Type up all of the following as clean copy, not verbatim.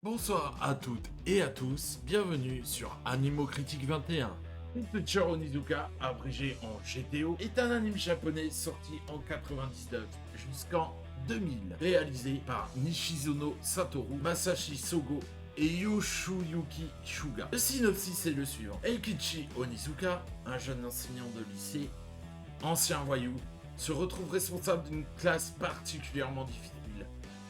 Bonsoir à toutes et à tous, bienvenue sur Animo Critique 21. Teacher Onizuka, abrégé en GTO, est un anime japonais sorti en 99 jusqu'en 2000, réalisé par Nishizono Satoru, Masashi Sogo et Yoshiyuki Shuga. Le synopsis est le suivant. Eikichi Onizuka, un jeune enseignant de lycée, ancien voyou, se retrouve responsable d'une classe particulièrement difficile,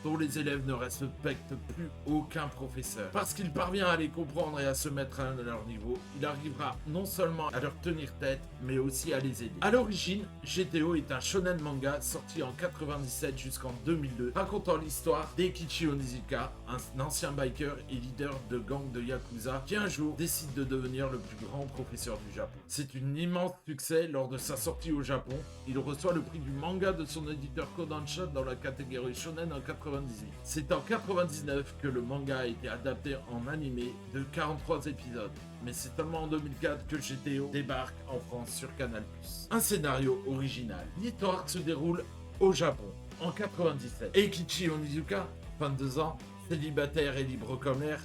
dont les élèves ne respectent plus aucun professeur. Parce qu'il parvient à les comprendre et à se mettre à leur niveau, il arrivera non seulement à leur tenir tête, mais aussi à les aider. A l'origine, GTO est un shonen manga sorti en 97 jusqu'en 2002, racontant l'histoire d'Eikichi Onizuka, un ancien biker et leader de gang de Yakuza, qui un jour décide de devenir le plus grand professeur du Japon. C'est un immense succès lors de sa sortie au Japon. Il reçoit le prix du manga de son éditeur Kodansha dans la catégorie shonen en 98. C'est en 99 que le manga a été adapté en animé de 43 épisodes, mais c'est seulement en 2004 que GTO débarque en France sur Canal+. Un scénario original. L'histoire se déroule au Japon, en 97. Eikichi Onizuka, 22 ans, célibataire et libre comme l'air,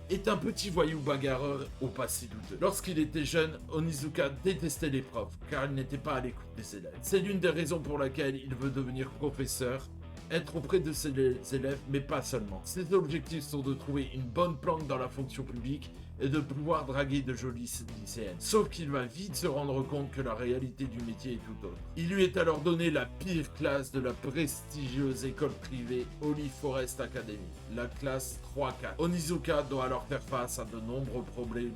est un petit voyou bagarreur au passé douteux. Lorsqu'il était jeune, Onizuka détestait les profs, car il n'était pas à l'écoute des élèves. C'est l'une des raisons pour laquelle il veut devenir professeur, être auprès de ses élèves, mais pas seulement. Ses objectifs sont de trouver une bonne planque dans la fonction publique et de pouvoir draguer de jolies lycéennes. Sauf qu'il va vite se rendre compte que la réalité du métier est tout autre. Il lui est alors donné la pire classe de la prestigieuse école privée Olive Forest Academy, la classe 3-4. Onizuka doit alors faire face à de nombreux problèmes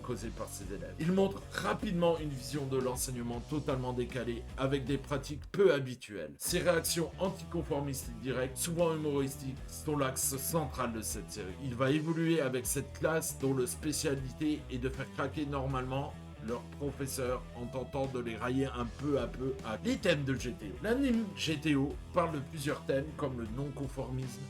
causés par ses élèves. Il montre rapidement une vision de l'enseignement totalement décalée, avec des pratiques peu habituelles. Ses réactions anticonformistes directes, souvent humoristiques, sont l'axe central de cette série. Il va évoluer avec cette classe dont le spécialité est de faire craquer normalement leurs professeurs en tentant de les railler un peu à peu à les thèmes de GTO. L'anime GTO parle de plusieurs thèmes comme le non-conformisme,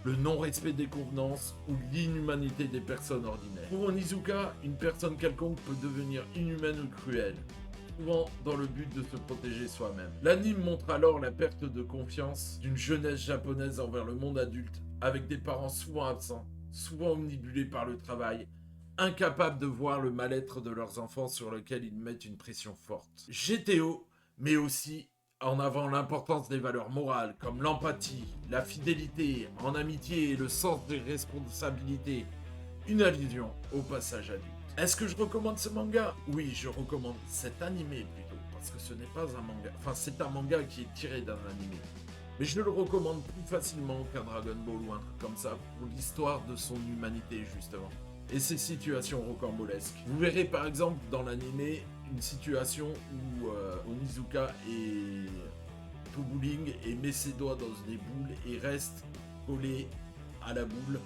le non-respect des convenances ou l'inhumanité des personnes ordinaires. Pour Onizuka, une personne quelconque peut devenir inhumaine ou cruelle, souvent dans le but de se protéger soi-même. L'anime montre alors la perte de confiance d'une jeunesse japonaise envers le monde adulte, avec des parents souvent absents, souvent omnibulés par le travail, incapables de voir le mal-être de leurs enfants sur lequel ils mettent une pression forte. GTO met aussi en avant l'importance des valeurs morales comme l'empathie, la fidélité en amitié et le sens des responsabilités, une allusion au passage adulte. Est-ce que je recommande ce manga? Oui, je recommande cet animé plutôt, parce que ce n'est pas un manga. Enfin, c'est un manga qui est tiré d'un animé. Mais je le recommande plus facilement qu'un Dragon Ball ou un truc comme ça, pour l'histoire de son humanité, justement. Et ses situations rocambolesques. Vous verrez par exemple dans l'animé une situation où Onizuka est tout bowling et met ses doigts dans des boules et reste collé à la boule.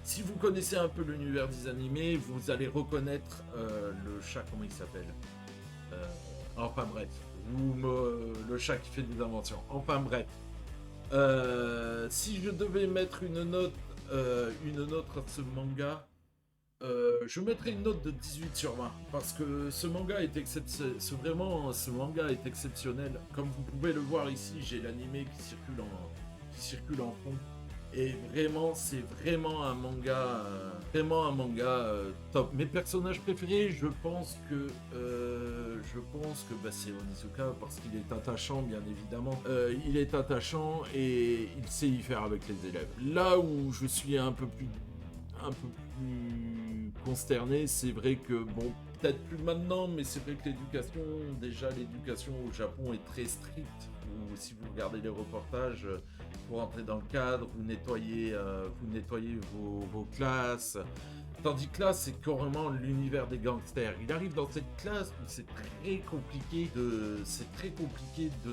Si vous connaissez un peu l'univers des animés, vous allez reconnaître le chat, comment il s'appelle enfin bref, le chat qui fait des inventions. Enfin bref. Si je devais mettre une note à ce manga, je mettrais une note de 18 sur 20 parce que ce manga est exceptionnel. Comme vous pouvez le voir ici, j'ai l'animé qui circule en fond. Et vraiment, c'est vraiment un manga, top. Mes personnages préférés, je pense que c'est Onizuka parce qu'il est attachant, bien évidemment. Il est attachant et il sait y faire avec les élèves. Là où je suis un peu plus consterné, c'est vrai que, bon, peut-être plus maintenant, mais c'est vrai que l'éducation au Japon est très stricte. Si vous regardez les reportages, pour entrer dans le cadre, vous nettoyez vos classes. Tandis que là, c'est carrément l'univers des gangsters. Il arrive dans cette classe où c'est très compliqué de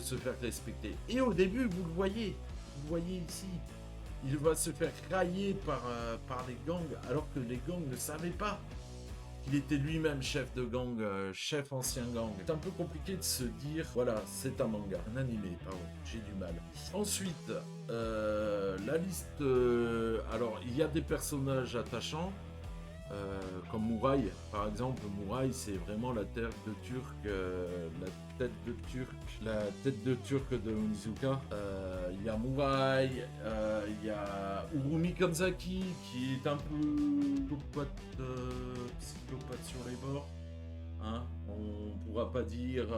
se faire respecter. Et au début, vous le voyez ici. Il va se faire railler par les gangs, alors que les gangs ne savaient pas qu'il était lui-même chef de gang, chef ancien gang. C'est un peu compliqué de se dire, voilà, c'est un manga, un animé, pardon, j'ai du mal. Ensuite, la liste, alors il y a des personnages attachants, Comme Mouraï, par exemple. Mouraï, c'est vraiment la tête de Turc, la tête de Turc de Onizuka. Il y a Mouraï, il y a Urumi Kanzaki, qui est un peu psychopathe sur les bords. Hein, on pourra pas dire.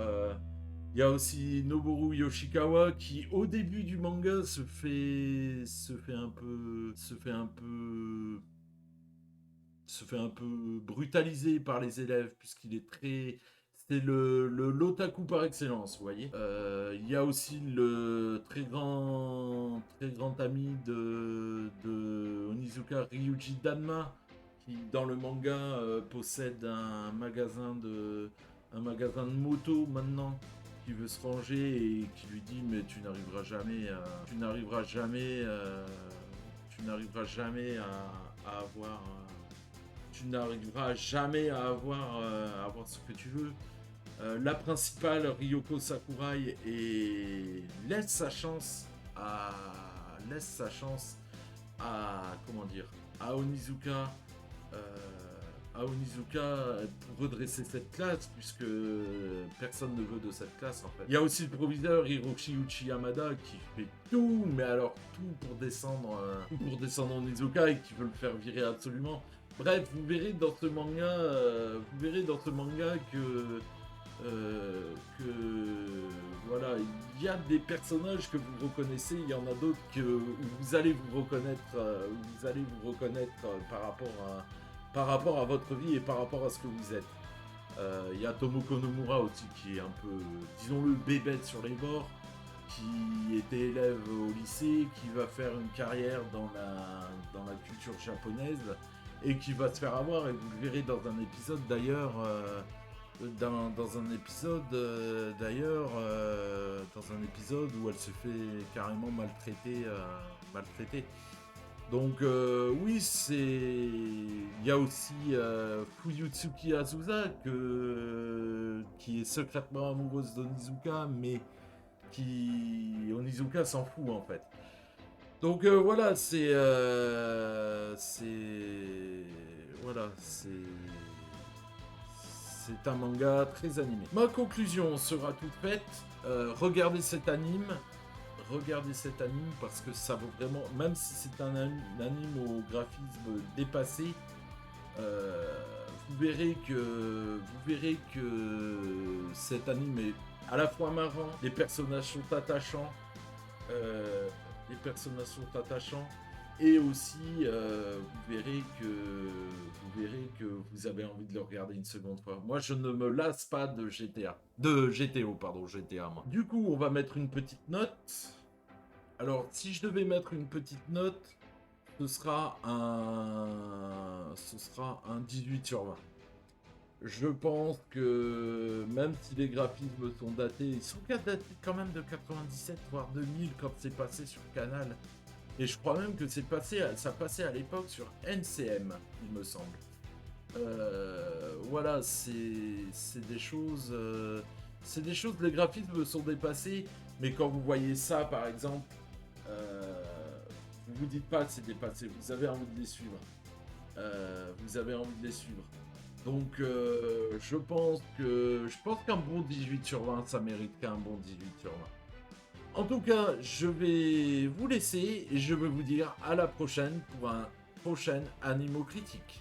Il y a aussi Noboru Yoshikawa qui, au début du manga, se fait un peu brutaliser par les élèves puisqu'il est très. C'est le l'otaku par excellence, vous voyez. Il y a aussi le très grand ami de Onizuka, Ryuji Danma, qui dans le manga possède un magasin de moto maintenant, qui veut se ranger et qui lui dit mais tu n'arriveras jamais tu n'arriveras jamais à avoir ce que tu veux. La principale, Ryoko Sakurai, laisse sa chance à comment dire à Onizuka pour redresser cette classe, puisque personne ne veut de cette classe en fait. Il y a aussi le proviseur Hiroshi Uchiyamada qui fait tout, mais alors tout pour descendre Onizuka et qui veut le faire virer absolument. Bref, vous verrez dans ce manga, que voilà, il y a des personnages que vous reconnaissez, il y en a d'autres où vous allez vous reconnaître, par rapport à votre vie et par rapport à ce que vous êtes. Il y a Tomoko Nomura aussi qui est un peu, disons-le, bébête sur les bords, qui était élève au lycée, qui va faire une carrière dans la culture japonaise et qui va se faire avoir, et vous le verrez dans un épisode d'ailleurs. Dans un épisode où elle se fait carrément maltraiter. Donc oui, il y a aussi Fuyutsuki Azusa qui est secrètement amoureuse d'Onizuka, mais Onizuka s'en fout en fait. Donc voilà, c'est un manga très animé. Ma conclusion sera toute faite. Regardez cet anime parce que ça vaut vraiment, même si c'est un anime au graphisme dépassé, vous verrez que cet anime est à la fois marrant, les personnages sont attachants, et aussi vous verrez que vous avez envie de le regarder une seconde fois. Moi, je ne me lasse pas de GTA moi. Du coup, on va mettre une petite note. Alors, si je devais mettre une petite note, ce sera un 18 sur 20. Je pense que même si les graphismes sont datés, ils sont datés quand même de 97 voire 2000 quand c'est passé sur Canal. Et je crois même que ça passait à l'époque sur NCM, il me semble. Voilà, c'est des choses, les graphismes sont dépassés, mais quand vous voyez ça, par exemple, vous vous dites pas que c'est dépassé, vous avez envie de les suivre. Donc, je pense qu'un bon 18 sur 20, ça mérite qu'un bon 18 sur 20. En tout cas, je vais vous laisser et je vais vous dire à la prochaine pour un prochain Animo Critique.